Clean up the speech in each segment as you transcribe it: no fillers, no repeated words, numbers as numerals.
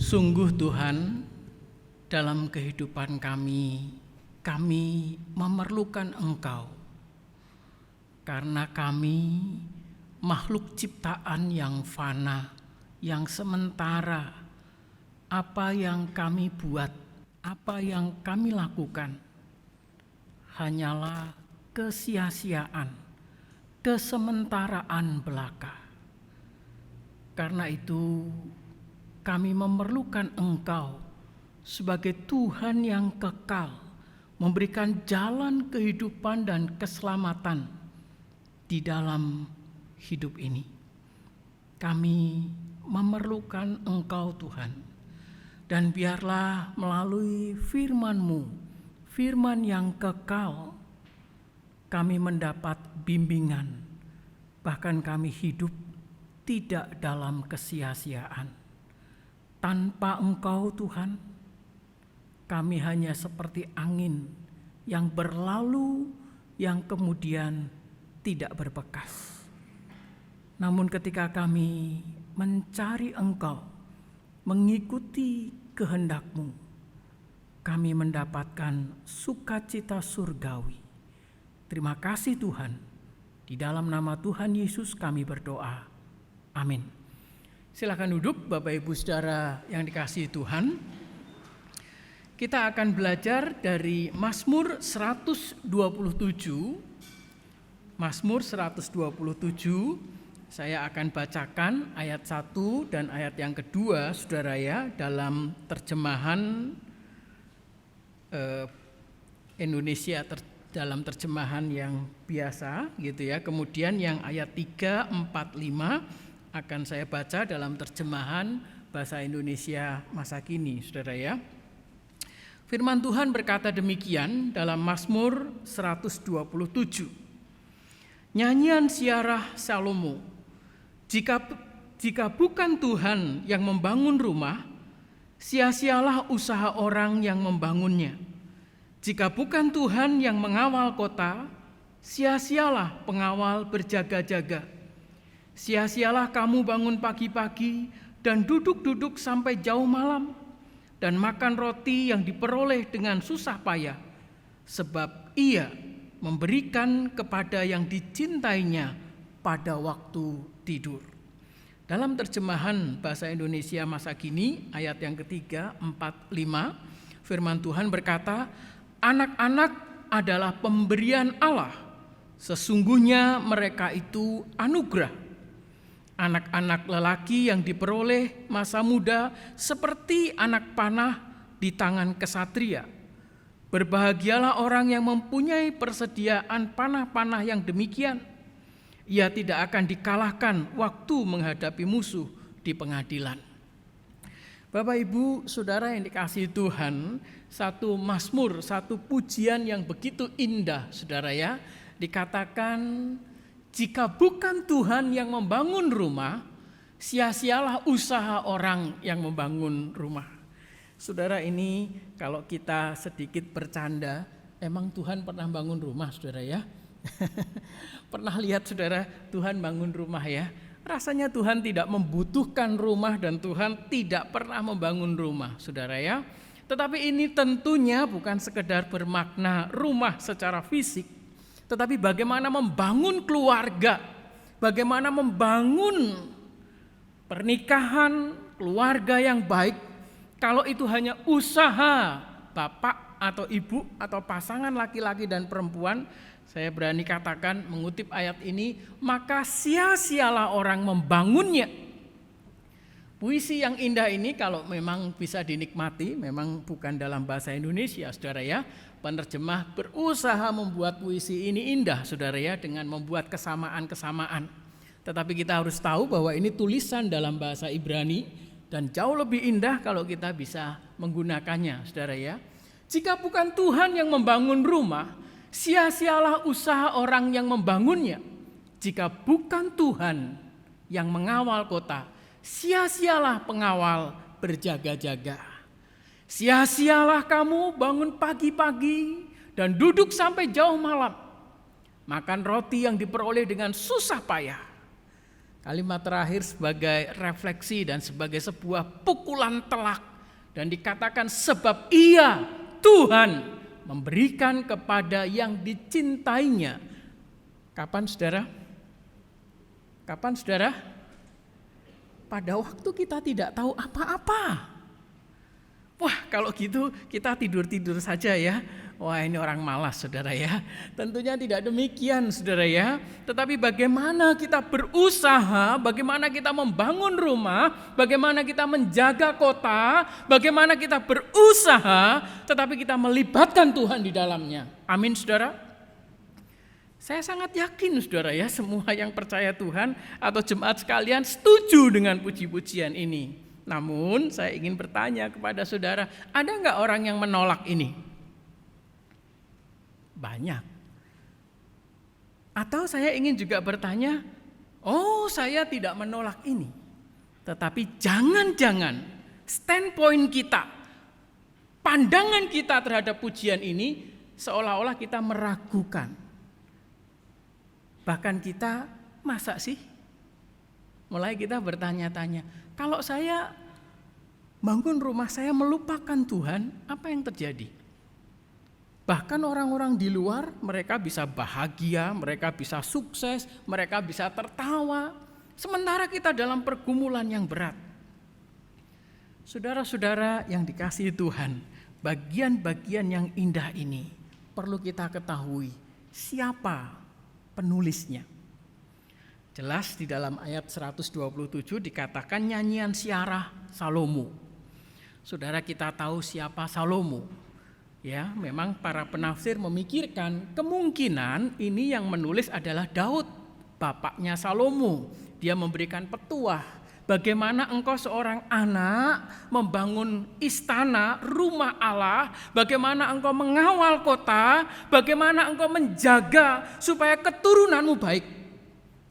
Sungguh Tuhan, dalam kehidupan kami memerlukan Engkau. Karena kami makhluk ciptaan yang fana, yang sementara. Apa yang kami buat, apa yang kami lakukan, hanyalah kesia-siaan, kesementaraan belaka. Karena itu, kami memerlukan Engkau sebagai Tuhan yang kekal, memberikan jalan kehidupan dan keselamatan di dalam hidup ini. Kami memerlukan Engkau Tuhan, dan biarlah melalui firman-Mu, firman yang kekal, kami mendapat bimbingan, bahkan kami hidup tidak dalam kesia-siaan. Tanpa Engkau Tuhan, kami hanya seperti angin yang berlalu, yang kemudian tidak berbekas. Namun ketika kami mencari Engkau, mengikuti kehendak-Mu, kami mendapatkan sukacita surgawi. Terima kasih Tuhan. Di dalam nama Tuhan Yesus kami berdoa. Amin. Silakan duduk Bapak Ibu Saudara yang dikasihi Tuhan. Kita akan belajar dari Mazmur 127. Mazmur 127, saya akan bacakan ayat 1 dan ayat yang kedua, Saudara ya, dalam terjemahan Indonesia, dalam terjemahan yang biasa gitu ya. Kemudian yang ayat 3, 4, 5 akan saya baca dalam terjemahan bahasa Indonesia masa kini, Saudara ya. Firman Tuhan berkata demikian dalam Mazmur 127. Nyanyian siarah Salomo. Jika bukan Tuhan yang membangun rumah, sia-sialah usaha orang yang membangunnya. Jika bukan Tuhan yang mengawal kota, sia-sialah pengawal berjaga-jaga. Sia-sialah kamu bangun pagi-pagi dan duduk-duduk sampai jauh malam, dan makan roti yang diperoleh dengan susah payah, sebab Ia memberikan kepada yang dicintainya pada waktu tidur. Dalam terjemahan bahasa Indonesia masa kini, ayat yang ketiga, 4, 5, firman Tuhan berkata, anak-anak adalah pemberian Allah, sesungguhnya mereka itu anugerah. Anak-anak lelaki yang diperoleh masa muda seperti anak panah di tangan kesatria. Berbahagialah orang yang mempunyai persediaan panah-panah yang demikian. Ia tidak akan dikalahkan waktu menghadapi musuh di pengadilan. Bapak Ibu Saudara yang dikasihi Tuhan, satu mazmur, satu pujian yang begitu indah, Saudara ya. Dikatakan, jika bukan Tuhan yang membangun rumah, sia-sialah usaha orang yang membangun rumah. Saudara, ini kalau kita sedikit bercanda, emang Tuhan pernah bangun rumah, Saudara ya? Pernah lihat Saudara Tuhan bangun rumah ya? Rasanya Tuhan tidak membutuhkan rumah dan Tuhan tidak pernah membangun rumah, Saudara ya. Tetapi ini tentunya bukan sekedar bermakna rumah secara fisik, tetapi bagaimana membangun keluarga, bagaimana membangun pernikahan, keluarga yang baik. Kalau itu hanya usaha bapak atau ibu atau pasangan laki-laki dan perempuan, saya berani katakan mengutip ayat ini, maka sia-sialah orang membangunnya. Puisi yang indah ini kalau memang bisa dinikmati, memang bukan dalam bahasa Indonesia, Saudara ya. Penerjemah berusaha membuat puisi ini indah, Saudara ya, dengan membuat kesamaan-kesamaan. Tetapi kita harus tahu bahwa ini tulisan dalam bahasa Ibrani dan jauh lebih indah kalau kita bisa menggunakannya, Saudara ya. Jika bukan Tuhan yang membangun rumah, sia-sialah usaha orang yang membangunnya. Jika bukan Tuhan yang mengawal kota, sia-sialah pengawal berjaga-jaga. Sia-sialah kamu bangun pagi-pagi dan duduk sampai jauh malam, makan roti yang diperoleh dengan susah payah, Kalimat terakhir sebagai refleksi dan sebagai sebuah pukulan telak. Dan dikatakan sebab Ia, Tuhan, memberikan kepada yang dicintainya. Kapan saudara? Kapan saudara? Pada waktu kita tidak tahu apa-apa. Wah, kalau gitu kita tidur-tidur saja ya. Wah, ini orang malas saudara ya. Tentunya tidak demikian saudara ya. Tetapi bagaimana kita berusaha, bagaimana kita membangun rumah, bagaimana kita menjaga kota, bagaimana kita berusaha, tetapi kita melibatkan Tuhan di dalamnya. Amin saudara. Saya sangat yakin saudara ya, semua yang percaya Tuhan atau jemaat sekalian setuju dengan puji-pujian ini. Namun saya ingin bertanya kepada saudara, ada enggak orang yang menolak ini? Banyak. Atau saya ingin juga bertanya, oh saya tidak menolak ini. Tetapi jangan-jangan standpoint kita, pandangan kita terhadap pujian ini seolah-olah kita meragukan. Bahkan kita, masa sih? Mulai kita bertanya-tanya, kalau saya bangun rumah saya melupakan Tuhan, apa yang terjadi? Bahkan orang-orang di luar mereka bisa bahagia, mereka bisa sukses, mereka bisa tertawa. Sementara kita dalam pergumulan yang berat. Saudara-saudara yang dikasihi Tuhan, bagian-bagian yang indah ini perlu kita ketahui siapa penulisnya. Jelas di dalam ayat 127 dikatakan nyanyian siarah Salomo. Saudara kita tahu siapa Salomo. Ya, memang para penafsir memikirkan kemungkinan ini yang menulis adalah Daud, bapaknya Salomo. Dia memberikan petuah bagaimana engkau seorang anak membangun istana, rumah Allah, bagaimana engkau mengawal kota, bagaimana engkau menjaga supaya keturunanmu baik.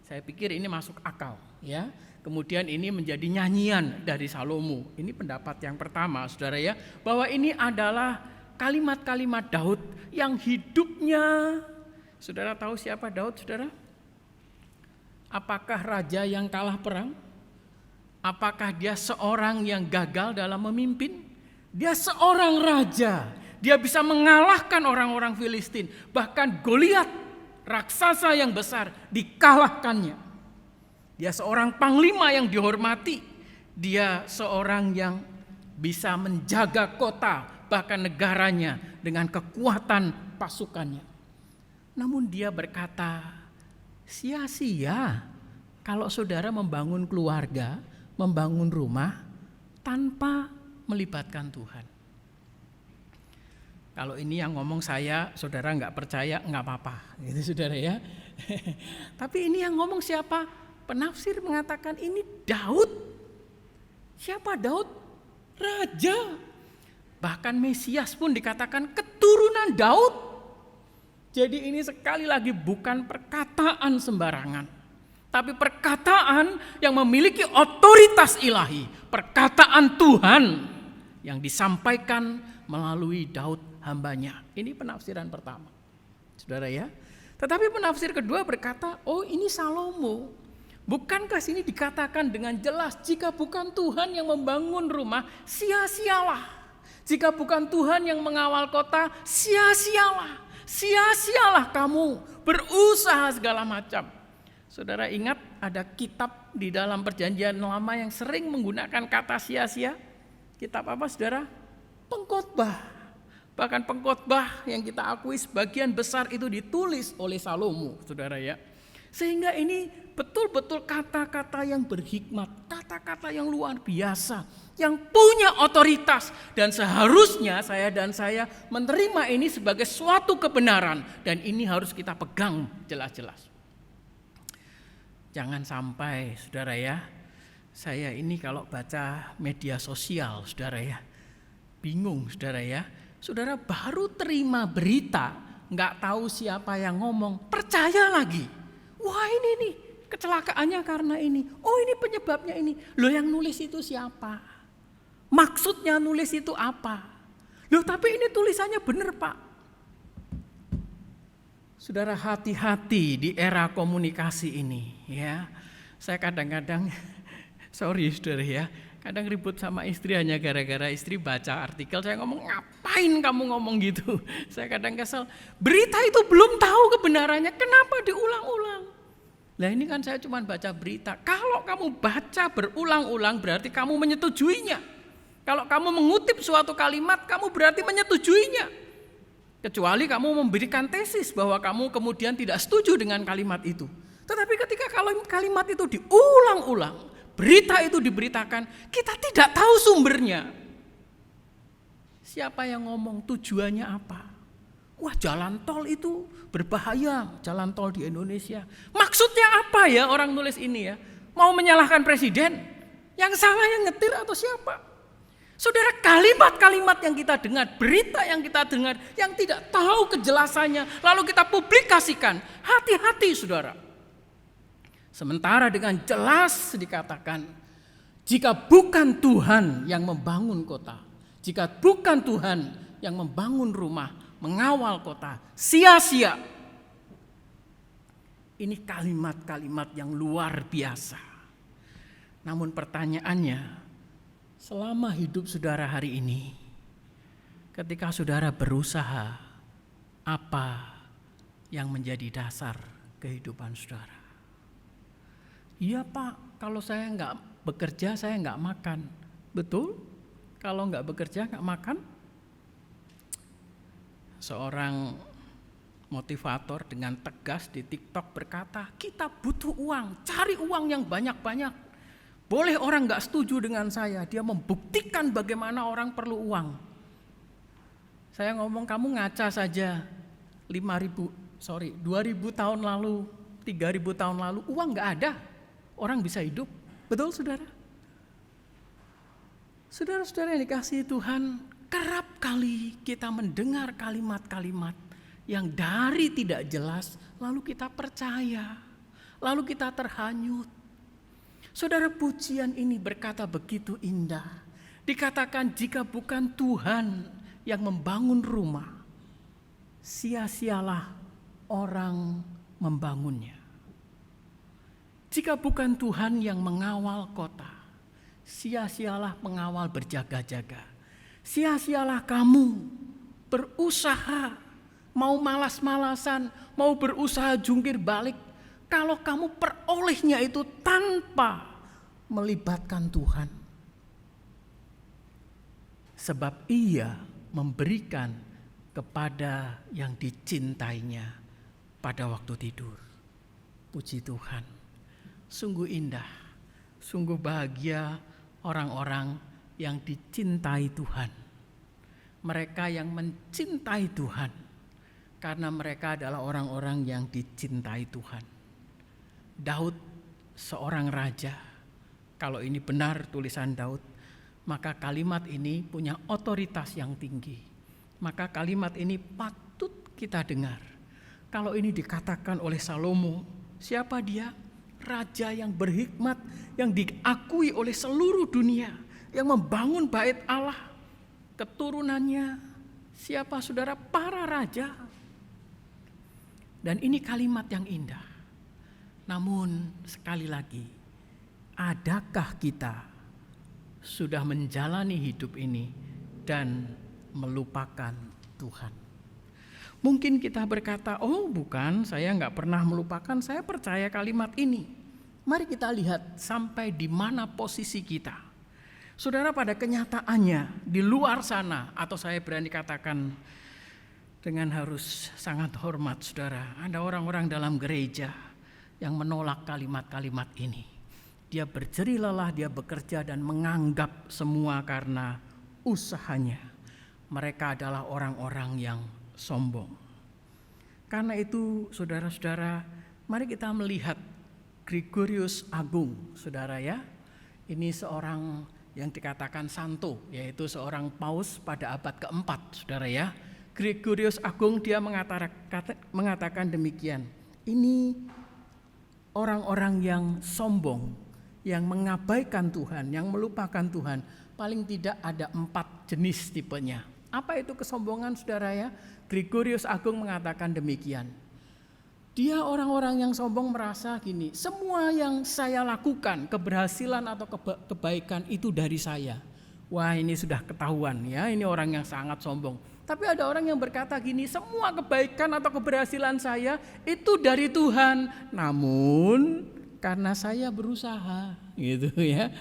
Saya pikir ini masuk akal, ya. Kemudian ini menjadi nyanyian dari Salomo. Ini pendapat yang pertama, saudara ya, bahwa ini adalah kalimat-kalimat Daud yang hidupnya. Saudara tahu siapa Daud, saudara? Apakah raja yang kalah perang? Apakah dia seorang yang gagal dalam memimpin? Dia seorang raja. Dia bisa mengalahkan orang-orang Filistin, bahkan Goliat, raksasa yang besar, dikalahkannya. Dia seorang panglima yang dihormati. Dia seorang yang bisa menjaga kota, bahkan negaranya dengan kekuatan pasukannya. Namun dia berkata, sia-sia kalau saudara membangun keluarga, membangun rumah tanpa melibatkan Tuhan. Kalau ini yang ngomong saya, saudara nggak percaya, nggak apa-apa, gitu saudara ya. Tapi ini yang ngomong siapa? Penafsir mengatakan ini Daud. Siapa Daud? Raja. Bahkan Mesias pun dikatakan keturunan Daud. Jadi ini sekali lagi bukan perkataan sembarangan, tapi perkataan yang memiliki otoritas ilahi, perkataan Tuhan yang disampaikan melalui Daud hambanya. Ini penafsiran pertama, saudara ya. Tetapi penafsir kedua berkata, oh ini Salomo. Bukankah sini dikatakan dengan jelas, jika bukan Tuhan yang membangun rumah, sia-sialah. Jika bukan Tuhan yang mengawal kota, sia-sialah. Sia-sialah kamu berusaha segala macam. Saudara ingat ada kitab di dalam Perjanjian Lama yang sering menggunakan kata sia-sia? Kitab apa saudara? Pengkhotbah. Bahkan pengkhotbah yang kita akui sebagian besar itu ditulis oleh Salomo, saudara ya. Sehingga ini betul-betul kata-kata yang berhikmat, kata-kata yang luar biasa, yang punya otoritas. Dan seharusnya saya dan saya menerima ini sebagai suatu kebenaran. Dan ini harus kita pegang jelas-jelas. Jangan sampai saudara ya, saya ini kalau baca media sosial saudara ya, bingung saudara ya. Saudara baru terima berita, nggak tahu siapa yang ngomong, percaya lagi. Wah ini nih kecelakaannya karena ini. Oh ini penyebabnya ini. Loh yang nulis itu siapa? Maksudnya nulis itu apa? Loh tapi ini tulisannya benar Pak. Saudara hati-hati di era komunikasi ini ya. Saya kadang-kadang, sorry saudara ya, kadang ribut sama istri hanya gara-gara istri baca artikel, saya ngomong, ngapain kamu ngomong gitu? Saya kadang kesel, berita itu belum tahu kebenarannya, kenapa diulang-ulang? Nah ini kan saya cuma baca berita, kalau kamu baca berulang-ulang berarti kamu menyetujuinya. Kalau kamu mengutip suatu kalimat, kamu berarti menyetujuinya. Kecuali kamu memberikan tesis bahwa kamu kemudian tidak setuju dengan kalimat itu. Tetapi ketika kalimat itu diulang-ulang, berita itu diberitakan, kita tidak tahu sumbernya. Siapa yang ngomong, tujuannya apa? Wah, jalan tol itu berbahaya, jalan tol di Indonesia. Maksudnya apa ya orang nulis ini ya? Mau menyalahkan presiden? Yang salah yang nyetir atau siapa? Saudara, kalimat-kalimat yang kita dengar, berita yang kita dengar, yang tidak tahu kejelasannya, lalu kita publikasikan, hati-hati saudara. Sementara dengan jelas dikatakan, jika bukan Tuhan yang membangun kota, jika bukan Tuhan yang membangun rumah, mengawal kota, sia-sia. Ini kalimat-kalimat yang luar biasa. Namun pertanyaannya, selama hidup saudara hari ini, ketika saudara berusaha, apa yang menjadi dasar kehidupan saudara? Iya Pak, kalau saya nggak bekerja, saya nggak makan. Betul? Kalau nggak bekerja, nggak makan? Seorang motivator dengan tegas di TikTok berkata, kita butuh uang, cari uang yang banyak-banyak. Boleh orang nggak setuju dengan saya, dia membuktikan bagaimana orang perlu uang. Saya ngomong, kamu ngaca saja 2000 tahun lalu, 3000 tahun lalu, uang nggak ada. Orang bisa hidup, betul saudara? Saudara-saudara yang dikasihi Tuhan, kerap kali kita mendengar kalimat-kalimat yang dari tidak jelas, lalu kita percaya, lalu kita terhanyut. Saudara, pujian ini berkata begitu indah. Dikatakan jika bukan Tuhan yang membangun rumah, sia-sialah orang membangunnya. Jika bukan Tuhan yang mengawal kota, sia-sialah pengawal berjaga-jaga. Sia-sialah kamu berusaha, mau malas-malasan, mau berusaha jungkir balik, kalau kamu perolehnya itu tanpa melibatkan Tuhan. Sebab Ia memberikan kepada yang dicintainya pada waktu tidur. Puji Tuhan. Sungguh indah, sungguh bahagia orang-orang yang dicintai Tuhan. Mereka yang mencintai Tuhan, karena mereka adalah orang-orang yang dicintai Tuhan. Daud, seorang raja, kalau ini benar tulisan Daud, maka kalimat ini punya otoritas yang tinggi. Maka kalimat ini patut kita dengar. Kalau ini dikatakan oleh Salomo, siapa dia? Raja yang berhikmat, yang diakui oleh seluruh dunia, yang membangun bait Allah. Keturunannya siapa saudara? Para raja. Dan ini kalimat yang indah. Namun sekali lagi, adakah kita sudah menjalani hidup ini dan melupakan Tuhan? Mungkin kita berkata, oh bukan, saya nggak pernah melupakan, saya percaya kalimat ini. Mari kita lihat sampai di mana posisi kita. Saudara, pada kenyataannya di luar sana, atau saya berani katakan dengan harus sangat hormat saudara, ada orang-orang dalam gereja yang menolak kalimat-kalimat ini. Dia berjerih lelah, dia bekerja dan menganggap semua karena usahanya. Mereka adalah orang-orang yang sombong. Karena itu saudara-saudara, mari kita melihat Gregorius Agung, saudara ya. Ini seorang yang dikatakan santo, yaitu seorang paus pada abad keempat, saudara ya. Gregorius Agung dia mengatakan demikian. Ini orang-orang yang sombong, yang mengabaikan Tuhan, yang melupakan Tuhan. Paling tidak ada 4 jenis tipenya. Apa itu kesombongan saudara ya? Gregorius Agung mengatakan demikian. Dia orang-orang yang sombong merasa gini, semua yang saya lakukan, keberhasilan atau kebaikan itu dari saya. Wah, ini sudah ketahuan ya, ini orang yang sangat sombong. Tapi ada orang yang berkata gini, semua kebaikan atau keberhasilan saya itu dari Tuhan. Namun karena saya berusaha gitu ya.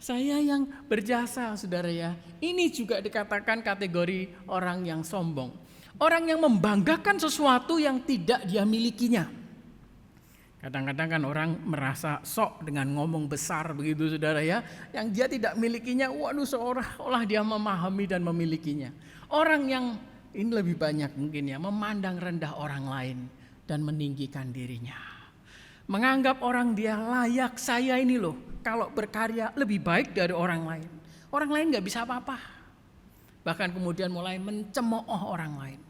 Saya yang berjasa, saudara ya. Ini juga dikatakan kategori orang yang sombong. Orang yang membanggakan sesuatu yang tidak dia milikinya. Kadang-kadang kan orang merasa sok dengan ngomong besar begitu, saudara ya. Yang dia tidak milikinya, waduh seolah-olah dia memahami dan memilikinya. Orang yang ini lebih banyak mungkin ya, memandang rendah orang lain dan meninggikan dirinya. Menganggap orang dia layak, saya ini loh kalau berkarya lebih baik dari orang lain. Orang lain gak bisa apa-apa. Bahkan kemudian mulai mencemooh orang lain.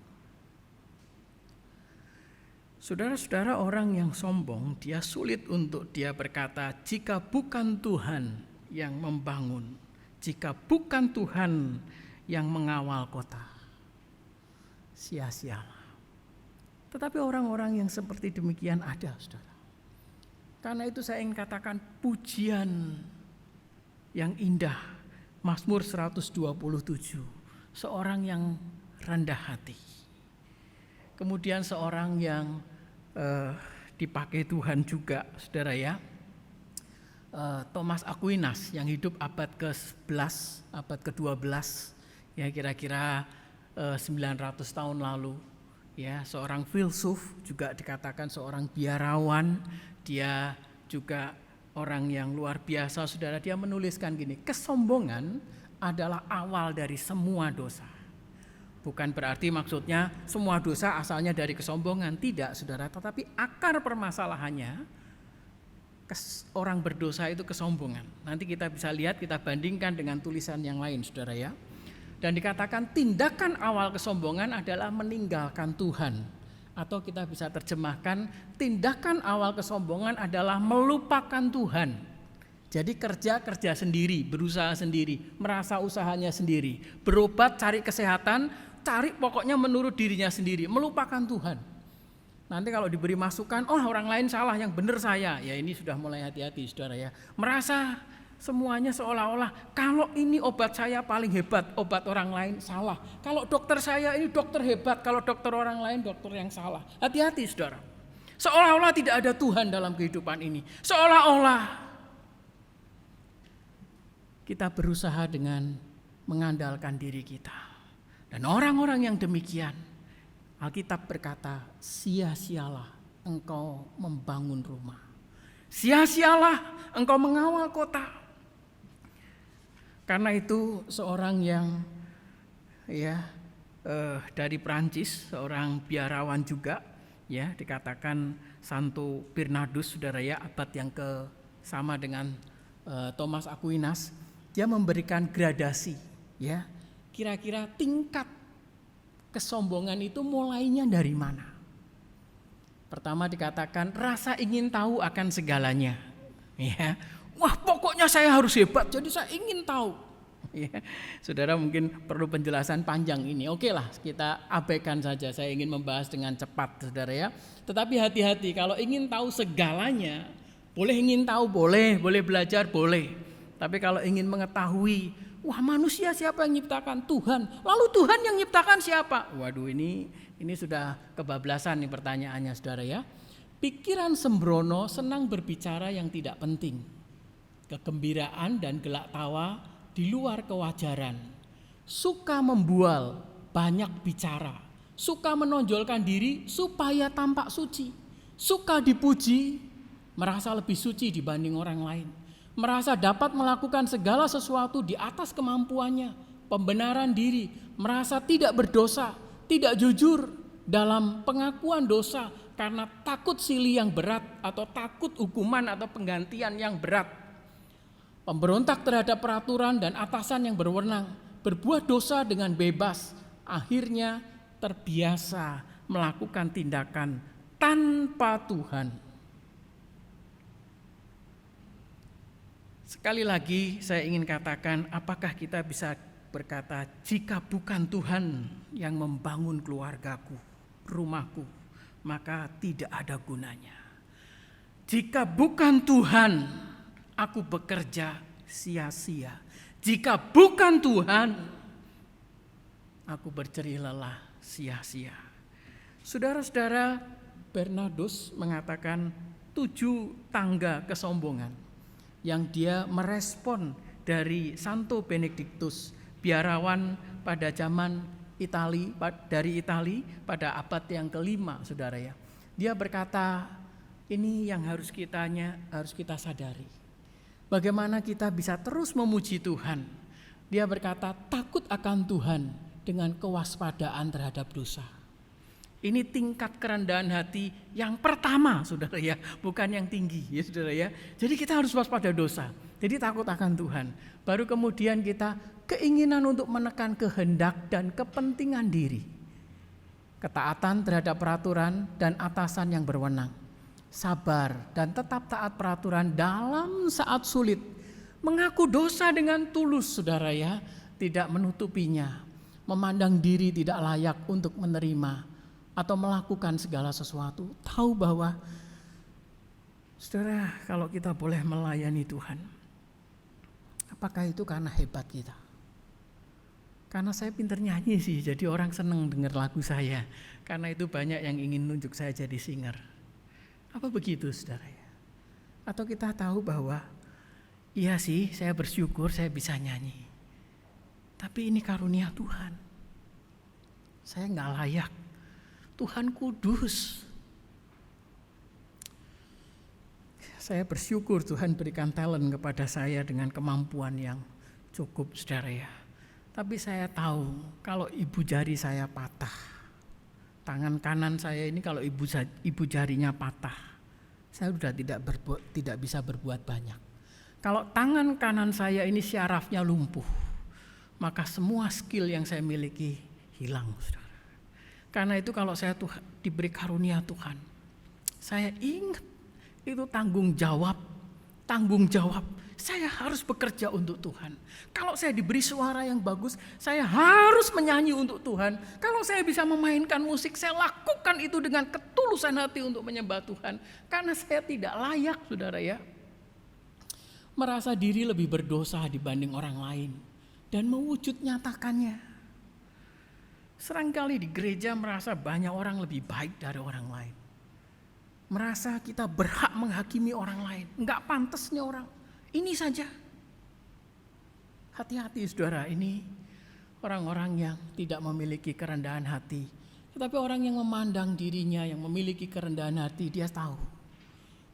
Saudara-saudara, orang yang sombong, dia sulit untuk dia berkata, jika bukan Tuhan yang membangun, jika bukan Tuhan yang mengawal kota, sia-sialah. Tetapi orang-orang yang seperti demikian ada, saudara. Karena itu saya ingin katakan pujian yang indah, Mazmur 127, seorang yang rendah hati. Kemudian seorang yang dipakai Tuhan juga, saudara ya. Thomas Aquinas yang hidup abad ke-11, abad ke-12, ya kira-kira 900 tahun lalu. Ya, seorang filsuf, juga dikatakan seorang biarawan, dia juga orang yang luar biasa, saudara. Dia menuliskan gini, kesombongan adalah awal dari semua dosa. Bukan berarti maksudnya semua dosa asalnya dari kesombongan, tidak, saudara. Tetapi akar permasalahannya orang berdosa itu kesombongan. Nanti kita bisa lihat, kita bandingkan dengan tulisan yang lain, saudara ya. Dan dikatakan tindakan awal kesombongan adalah meninggalkan Tuhan. Atau kita bisa terjemahkan tindakan awal kesombongan adalah melupakan Tuhan. Jadi kerja sendiri, berusaha sendiri, merasa usahanya sendiri. Berobat, cari kesehatan, cari pokoknya menurut dirinya sendiri, melupakan Tuhan. Nanti kalau diberi masukan, oh orang lain salah, yang benar saya. Ya ini sudah mulai hati-hati, saudara ya. Merasa semuanya seolah-olah kalau ini obat saya paling hebat, obat orang lain salah. Kalau dokter saya ini dokter hebat, kalau dokter orang lain dokter yang salah. Hati-hati, saudara. Seolah-olah tidak ada Tuhan dalam kehidupan ini. Seolah-olah kita berusaha dengan mengandalkan diri kita. Dan orang-orang yang demikian, Alkitab berkata, sia-sialah engkau membangun rumah. Sia-sialah engkau mengawal kota. Karena itu seorang yang dari Prancis, seorang biarawan juga, ya dikatakan Santo Bernardus, saudara ya, abad yang sama dengan Thomas Aquinas. Dia memberikan gradasi, ya. Kira-kira tingkat kesombongan itu mulainya dari mana? Pertama dikatakan rasa ingin tahu akan segalanya. Ya. Wah, pokoknya saya harus hebat, jadi saya ingin tahu. Ya. Saudara mungkin perlu penjelasan panjang ini. Oke lah, kita abaikan saja. Saya ingin membahas dengan cepat, saudara ya. Tetapi hati-hati, kalau ingin tahu segalanya, boleh ingin tahu, boleh belajar, boleh. Tapi kalau ingin mengetahui, wah manusia siapa yang nyiptakan? Tuhan. Lalu Tuhan yang nyiptakan siapa? Waduh, ini sudah kebablasan nih pertanyaannya, saudara ya. Pikiran sembrono senang berbicara yang tidak penting. Kegembiraan dan gelak tawa di luar kewajaran. Suka membual, banyak bicara. Suka menonjolkan diri supaya tampak suci. Suka dipuji, merasa lebih suci dibanding orang lain. Merasa dapat melakukan segala sesuatu di atas kemampuannya, pembenaran diri, merasa tidak berdosa, tidak jujur dalam pengakuan dosa karena takut silih yang berat atau takut hukuman atau penggantian yang berat. Pemberontak terhadap peraturan dan atasan yang berwenang, berbuat dosa dengan bebas, akhirnya terbiasa melakukan tindakan tanpa Tuhan. Sekali lagi saya ingin katakan, apakah kita bisa berkata, jika bukan Tuhan yang membangun keluargaku, rumahku, maka tidak ada gunanya. Jika bukan Tuhan, aku bekerja sia-sia. Jika bukan Tuhan, aku berjerih lelah sia-sia. Saudara-saudara, Bernardus mengatakan 7 tangga kesombongan yang dia merespon dari Santo Benedictus, biarawan pada zaman dari Itali pada abad yang ke-5, saudara ya. Dia berkata, ini yang harus kita sadari. Bagaimana kita bisa terus memuji Tuhan. Dia berkata, takut akan Tuhan dengan kewaspadaan terhadap dosa. Ini tingkat kerendahan hati yang pertama, saudara ya, bukan yang tinggi ya saudara ya. Jadi kita harus waspada dosa. Jadi takut akan Tuhan. Baru kemudian kita keinginan untuk menekan kehendak dan kepentingan diri. Ketaatan terhadap peraturan dan atasan yang berwenang. Sabar dan tetap taat peraturan dalam saat sulit. Mengaku dosa dengan tulus, saudara ya, tidak menutupinya. Memandang diri tidak layak untuk menerima atau melakukan segala sesuatu. Tahu bahwa, saudara, kalau kita boleh melayani Tuhan, apakah itu karena hebat kita? Karena saya pintar nyanyi sih, jadi orang seneng dengar lagu saya. Karena itu banyak yang ingin nunjuk saya jadi singer. Apa begitu, saudara ya? Atau kita tahu bahwa, iya sih, saya bersyukur saya bisa nyanyi. Tapi ini karunia Tuhan. Saya nggak layak. Tuhan kudus. Saya bersyukur Tuhan berikan talent kepada saya dengan kemampuan yang cukup, saudara ya. Tapi saya tahu kalau ibu jari saya patah, tangan kanan saya ini kalau ibu jarinya patah, saya sudah tidak bisa berbuat banyak. Kalau tangan kanan saya ini syarafnya lumpuh, maka semua skill yang saya miliki hilang, saudara. Karena itu kalau saya diberi karunia Tuhan, saya ingat itu tanggung jawab. Saya harus bekerja untuk Tuhan. Kalau saya diberi suara yang bagus, saya harus menyanyi untuk Tuhan. Kalau saya bisa memainkan musik, saya lakukan itu dengan ketulusan hati untuk menyembah Tuhan. Karena saya tidak layak, saudara ya. Merasa diri lebih berdosa dibanding orang lain dan mewujud nyatakannya. Seringkali di gereja merasa banyak orang lebih baik dari orang lain. Merasa kita berhak menghakimi orang lain. Enggak pantasnya orang. Ini saja. Hati-hati, saudara, ini orang-orang yang tidak memiliki kerendahan hati. Tetapi orang yang memandang dirinya, yang memiliki kerendahan hati, dia tahu.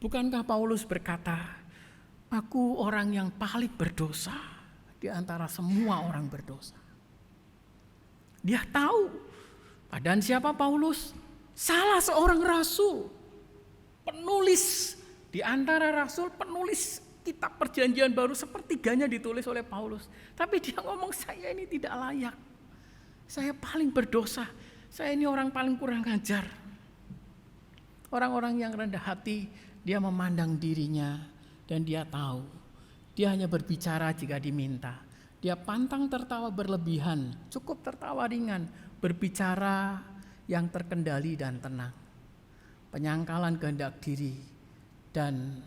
Bukankah Paulus berkata, aku orang yang paling berdosa di antara semua orang berdosa. Dia tahu. Padahal siapa Paulus? Salah seorang rasul. Penulis di antara rasul, penulis kitab perjanjian baru sepertiganya ditulis oleh Paulus. Tapi dia ngomong, saya ini tidak layak. Saya paling berdosa. Saya ini orang paling kurang ajar. Orang-orang yang rendah hati, dia memandang dirinya dan dia tahu. Dia hanya berbicara jika diminta. Dia pantang tertawa berlebihan, cukup tertawa ringan. Berbicara yang terkendali dan tenang. Penyangkalan kehendak diri dan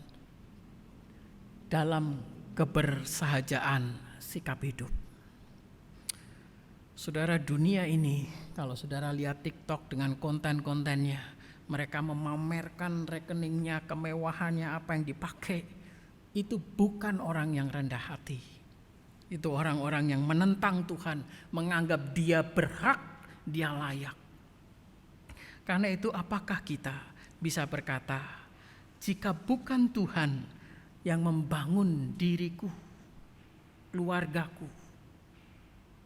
dalam kebersahajaan sikap hidup. Saudara, dunia ini, kalau saudara lihat TikTok dengan konten-kontennya, mereka memamerkan rekeningnya, kemewahannya, apa yang dipakai. Itu bukan orang yang rendah hati. Itu orang-orang yang menentang Tuhan, menganggap dia berhak, dia layak. Karena itu apakah kita bisa berkata, jika bukan Tuhan yang membangun diriku, keluargaku,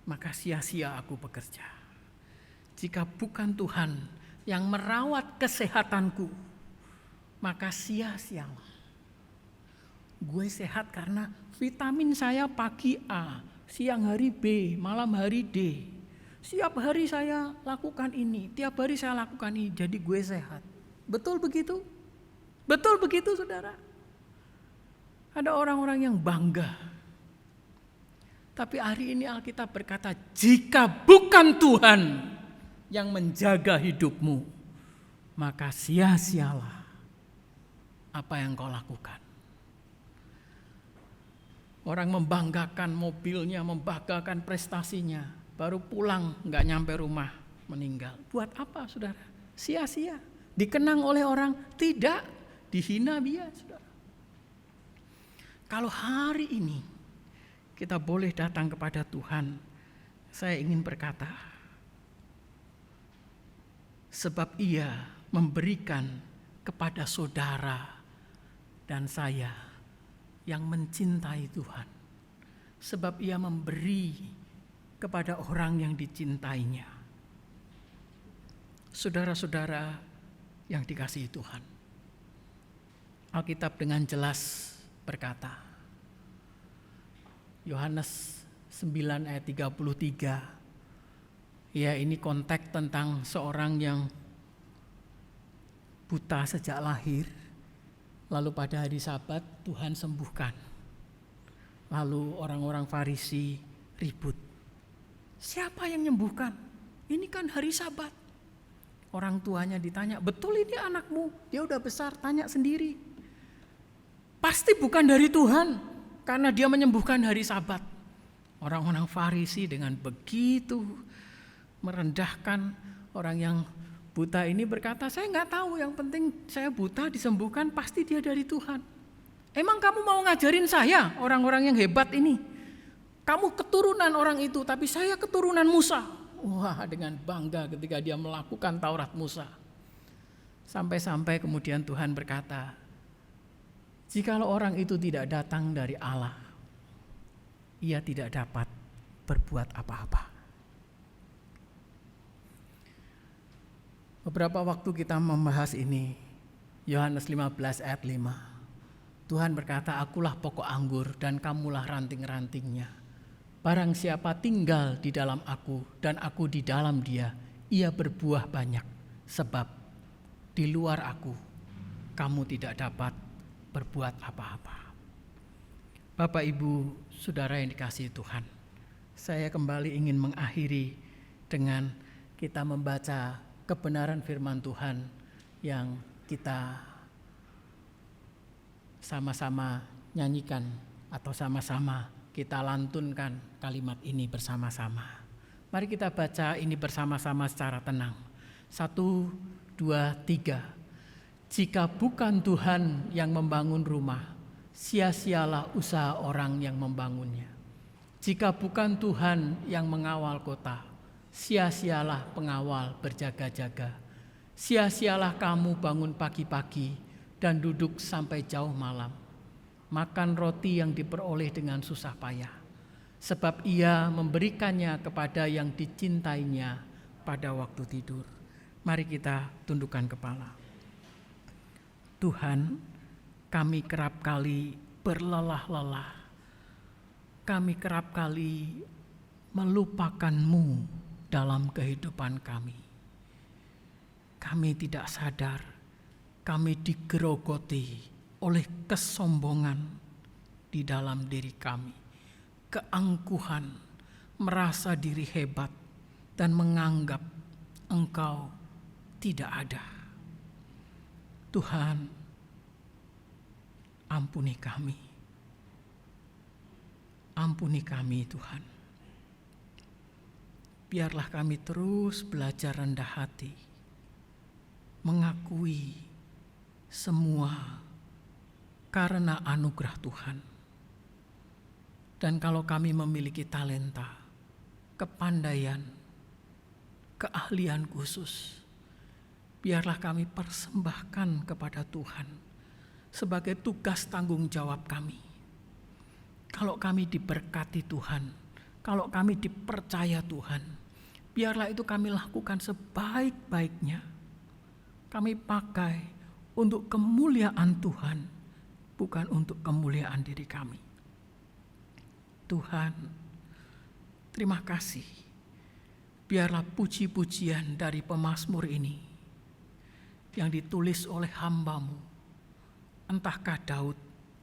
maka sia-sia aku bekerja. Jika bukan Tuhan yang merawat kesehatanku, maka sia-sialah. Gue sehat karena vitamin saya pagi A, siang hari B, malam hari D. Setiap hari saya lakukan ini, tiap hari saya lakukan ini, jadi gue sehat. Betul begitu? Betul begitu, saudara? Ada orang-orang yang bangga. Tapi hari ini Alkitab berkata, jika bukan Tuhan yang menjaga hidupmu, maka sia-sialah apa yang kau lakukan. Orang membanggakan mobilnya, membanggakan prestasinya, baru pulang nggak nyampe rumah meninggal. Buat apa, saudara? Sia-sia. Dikenang oleh orang? Tidak. Dihina dia, saudara. Kalau hari ini kita boleh datang kepada Tuhan, saya ingin berkata, sebab Ia memberikan kepada saudara dan saya yang mencintai Tuhan. Sebab Ia memberi kepada orang yang dicintainya. Saudara-saudara yang dikasihi Tuhan, Alkitab dengan jelas berkata, Yohanes 9 ayat 33, ya ini konteks tentang seorang yang buta sejak lahir, lalu pada hari Sabat Tuhan sembuhkan. Lalu orang-orang Farisi ribut, siapa yang menyembuhkan? Ini kan hari Sabat. Orang tuanya ditanya, betul ini anakmu? Dia udah besar, tanya sendiri. Pasti bukan dari Tuhan, karena dia menyembuhkan hari Sabat. Orang-orang Farisi dengan begitu merendahkan orang yang buta ini berkata, saya nggak tahu, yang penting saya buta disembuhkan, pasti dia dari Tuhan. Emang kamu mau ngajarin saya, orang-orang yang hebat ini? Kamu keturunan orang itu, tapi saya keturunan Musa. Wah, dengan bangga ketika dia melakukan Taurat Musa. Sampai-sampai kemudian Tuhan berkata, jikalau orang itu tidak datang dari Allah, ia tidak dapat berbuat apa-apa. Beberapa waktu kita membahas ini, Yohanes 15 ayat 5. Tuhan berkata, akulah pokok anggur dan kamulah ranting-rantingnya. Barang siapa tinggal di dalam aku dan aku di dalam dia, ia berbuah banyak. Sebab di luar aku, kamu tidak dapat berbuat apa-apa. Bapak, Ibu, Saudara yang dikasihi Tuhan, saya kembali ingin mengakhiri dengan kita membaca kebenaran firman Tuhan yang kita sama-sama nyanyikan atau sama-sama kita lantunkan kalimat ini bersama-sama. Mari kita baca ini bersama-sama secara tenang. 1, 2, 3. Jika bukan Tuhan yang membangun rumah, sia-sialah usaha orang yang membangunnya. Jika bukan Tuhan yang mengawal kota, sia-sialah pengawal berjaga-jaga. Sia-sialah kamu bangun pagi-pagi dan duduk sampai jauh malam, makan roti yang diperoleh dengan susah payah, sebab Ia memberikannya kepada yang dicintainya pada waktu tidur. Mari kita tundukkan kepala. Tuhan, kami kerap kali berlelah-lelah, kami kerap kali melupakan-Mu dalam kehidupan kami. Kami tidak sadar, kami digerogoti oleh kesombongan di dalam diri kami, keangkuhan, merasa diri hebat, dan menganggap Engkau tidak ada. Tuhan, ampuni kami. Ampuni kami, Tuhan. Biarlah kami terus belajar rendah hati, mengakui semua karena anugerah Tuhan. Dan kalau kami memiliki talenta, kepandaian, keahlian khusus, biarlah kami persembahkan kepada Tuhan sebagai tugas tanggung jawab kami. Kalau kami diberkati Tuhan, kalau kami dipercaya Tuhan, biarlah itu kami lakukan sebaik-baiknya. Kami pakai untuk kemuliaan Tuhan, bukan untuk kemuliaan diri kami. Tuhan, terima kasih. Biarlah puji-pujian dari pemazmur ini yang ditulis oleh hamba-Mu, entahkah Daud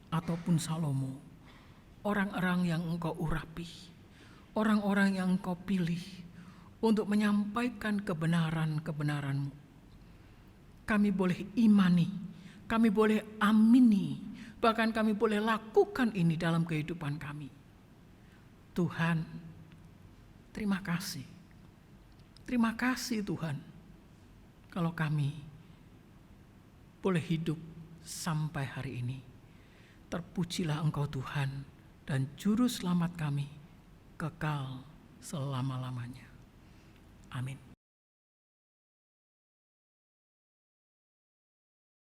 ataupun Salomo, orang-orang yang Engkau urapi, orang-orang yang Engkau pilih untuk menyampaikan kebenaran-kebenaran-Mu. kami boleh imani, kami boleh amini, bahkan kami boleh lakukan ini dalam kehidupan kami. Tuhan, terima kasih. Terima kasih Tuhan, kalau kami boleh hidup sampai hari ini. Terpujilah Engkau Tuhan, dan Juru Selamat kami kekal selama-lamanya. Amin.